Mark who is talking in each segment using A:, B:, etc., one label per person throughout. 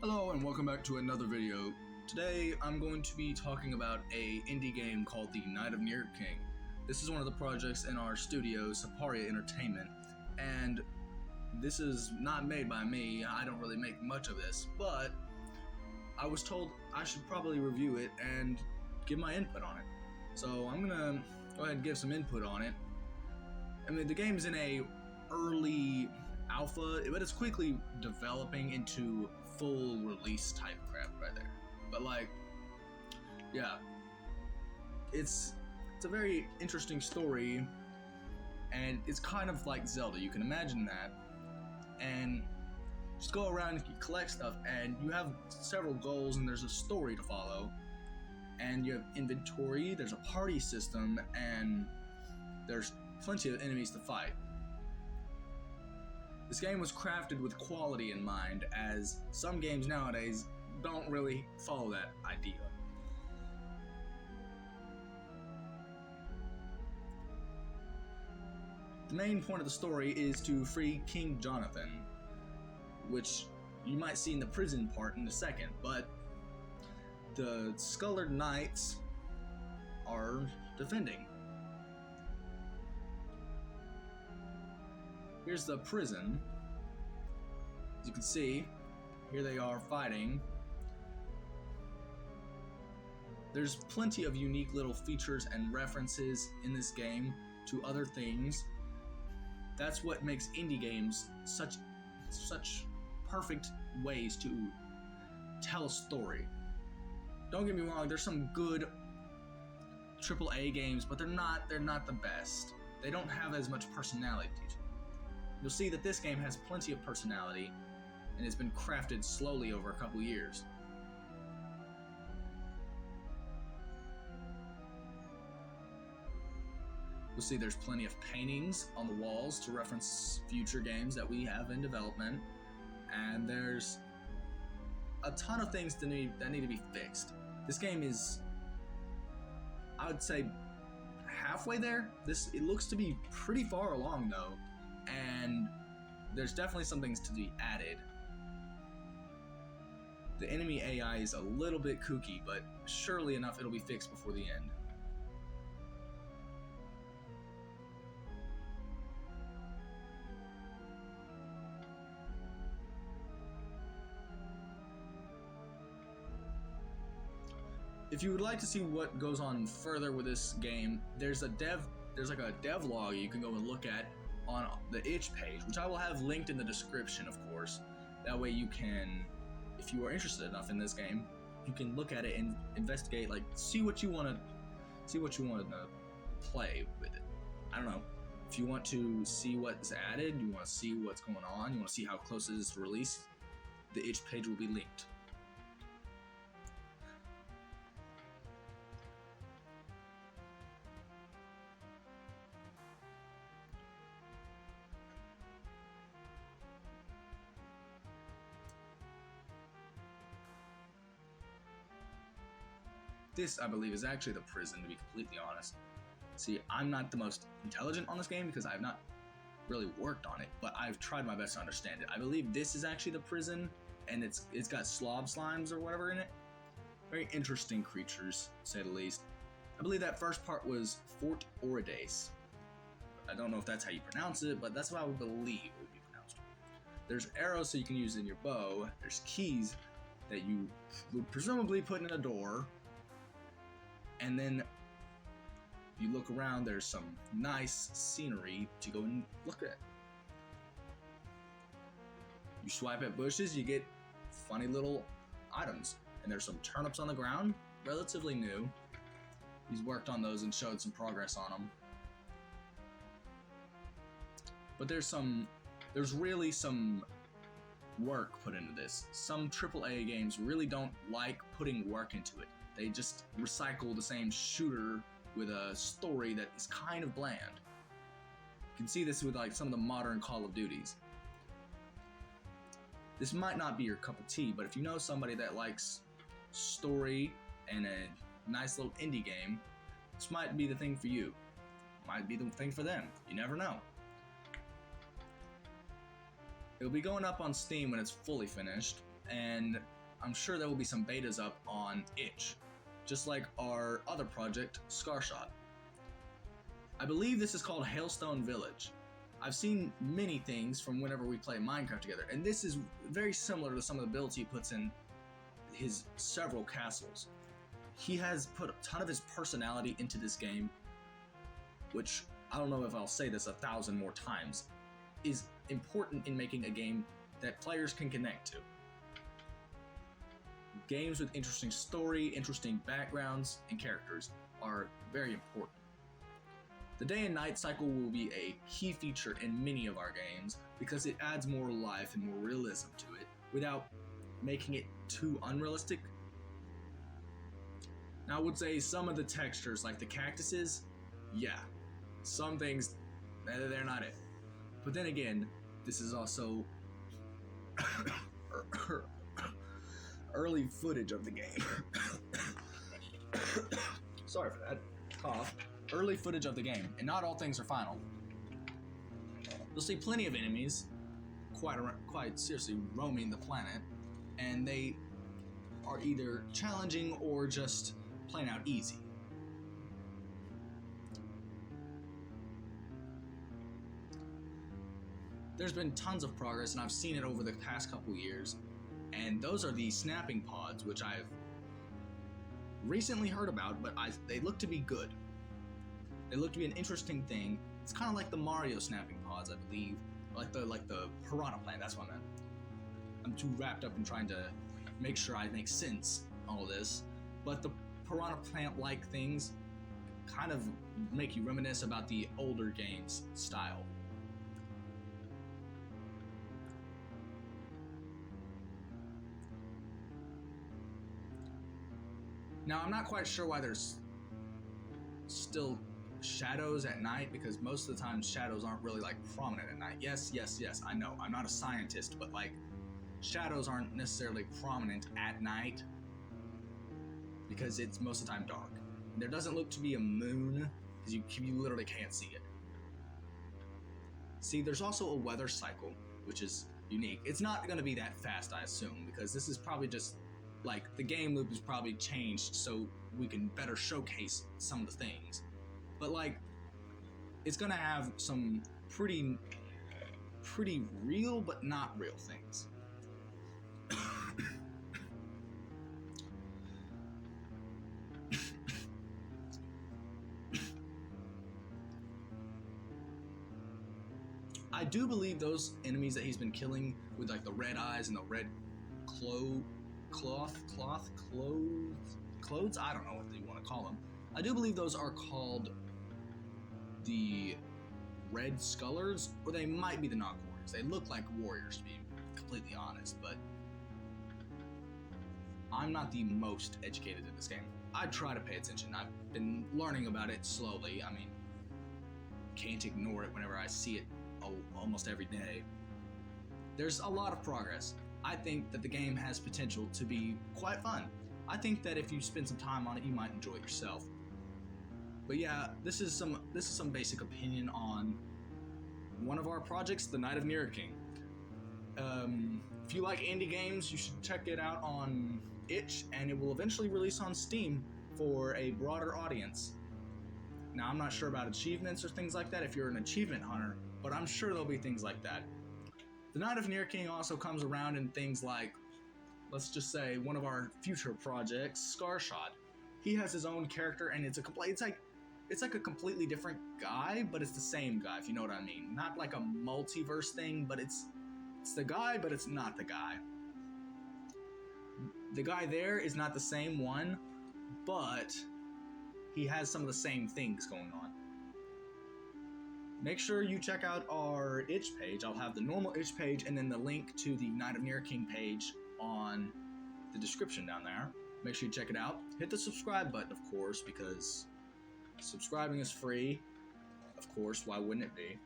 A: Hello and welcome back to another video. Today I'm going to be talking about a indie game called the Knight of Niraking. This is one of the projects in our studio, Suparia Entertainment, and this is not made by me. I don't really make much of this, but I was told I should probably review it and give my input on it. So I'm gonna go ahead and give some input on it. I mean, the game's in a early alpha, but it's quickly developing into full release type crap right there. But yeah, it's a very interesting story, and it's kind of like Zelda. You can imagine that, and just go around and you collect stuff, and you have several goals, and there's a story to follow, and you have inventory. There's a party system, and there's plenty of enemies to fight. This game was crafted with quality in mind, as some games nowadays don't really follow that idea. The main point of the story is to free King Jonathan, which you might see in the prison part in a second, but the Scullered Knights are defending. Here's the prison. As you can see, here they are fighting. There's plenty of unique little features and references in this game to other things. That's what makes indie games such perfect ways to tell a story. Don't get me wrong, there's some good AAA games, but they're not the best. They don't have as much personality to them. You'll see that this game has plenty of personality, and it's been crafted slowly over a couple years. You'll see there's plenty of paintings on the walls to reference future games that we have in development, and there's a ton of things that need to be fixed. This game is, I would say, halfway there. It looks to be pretty far along though, and there's definitely some things to be added. The enemy AI is a little bit kooky, but surely enough it'll be fixed before the end. If you would like to see what goes on further with this game, there's like a dev log you can go and look at on the itch page, which I will have linked in the description, of course. That way you can, if you are interested enough in this game, you can look at it and investigate, see what you want to play with it. I don't know. If you want to see what's added, you want to see what's going on, you want to see how close it is to release, the itch page will be linked. This, I believe, is actually the prison, to be completely honest. See, I'm not the most intelligent on this game because I've not really worked on it, but I've tried my best to understand it. I believe this is actually the prison, and it's got slob slimes or whatever in it. Very interesting creatures, to say the least. I believe that first part was Fort Oridace. I don't know if that's how you pronounce it, but that's what I would believe it would be pronounced. There's arrows so you can use in your bow. There's keys that you would presumably put in a door. And then you look around, there's some nice scenery to go and look at. You swipe at bushes, you get funny little items. And there's some turnips on the ground, relatively new. He's worked on those and showed some progress on them. But there's really some work put into this. Some AAA games really don't like putting work into it. They just recycle the same shooter with a story that is kind of bland. You can see this with some of the modern Call of Duties. This might not be your cup of tea, but if you know somebody that likes story and a nice little indie game, this might be the thing for you. Might be the thing for them. You never know. It'll be going up on Steam when it's fully finished, and I'm sure there will be some betas up on itch, just like our other project, Scarshot. I believe this is called Hailstone Village. I've seen many things from whenever we play Minecraft together, and this is very similar to some of the builds he puts in his several castles. He has put a ton of his personality into this game, which, I don't know if I'll say this 1,000 more times, is important in making a game that players can connect to. Games with interesting story, interesting backgrounds, and characters are very important. The day and night cycle will be a key feature in many of our games because it adds more life and more realism to it without making it too unrealistic. Now I would say some of the textures, like the cactuses, yeah, some things, they're not it. But then again, this is also early footage of the game. Sorry for that cough. Early footage of the game, and not all things are final. You'll see plenty of enemies, quite seriously, roaming the planet, and they are either challenging or just plain out easy. There's been tons of progress, and I've seen it over the past couple years, and those are the snapping pods, which I've recently heard about, but they look to be good. They look to be an interesting thing. It's kind of like the Mario snapping pods, I believe, like the piranha plant. That's what I meant. I'm too wrapped up in trying to make sure I make sense all this, but the piranha plant-like things kind of make you reminisce about the older games style. Now, I'm not quite sure why there's still shadows at night, because most of the time shadows aren't really like prominent at night. Yes, I know. I'm not a scientist, but like shadows aren't necessarily prominent at night because it's most of the time dark. There doesn't look to be a moon because you literally can't see it. See, there's also a weather cycle, which is unique. It's not going to be that fast, I assume, because this is probably just like the game loop is probably changed so we can better showcase some of the things. But like, it's gonna have some pretty real but not real things. I do believe those enemies that he's been killing with like the red eyes and the red clothes, I don't know what you want to call them. I do believe those are called the Red Scullers, or they might be the Knock Warriors. They look like warriors, to be completely honest, but I'm not the most educated in this game. I try to pay attention. I've been learning about it slowly. I mean, can't ignore it whenever I see it almost every day. There's a lot of progress. I think that the game has potential to be quite fun. I think that if you spend some time on it, you might enjoy it yourself. But yeah, this is some basic opinion on one of our projects, the Knight of Niraking. If you like indie games, you should check it out on itch, and it will eventually release on Steam for a broader audience. Now, I'm not sure about achievements or things like that if you're an achievement hunter, but I'm sure there'll be things like that. The Knight of Niraking also comes around in things like, let's just say, one of our future projects, Scarshot. He has his own character, and it's like a completely different guy, but it's the same guy, if you know what I mean. Not like a multiverse thing, but it's the guy, but it's not the guy. The guy there is not the same one, but he has some of the same things going on. Make sure you check out our itch page. I'll have the normal itch page and then the link to the Knight of Niraking page on the description down there. Make sure you check it out. Hit the subscribe button, of course, because subscribing is free. Of course, why wouldn't it be?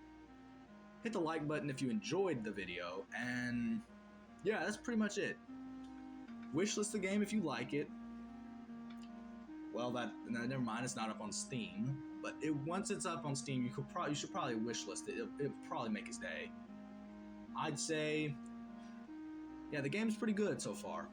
A: Hit the like button if you enjoyed the video, and yeah, that's pretty much it. Wishlist the game if you like it. Well, never mind, it's not up on Steam, but once it's up on Steam, you should probably wishlist it. It'll probably make its day. I'd say yeah, the game's pretty good so far.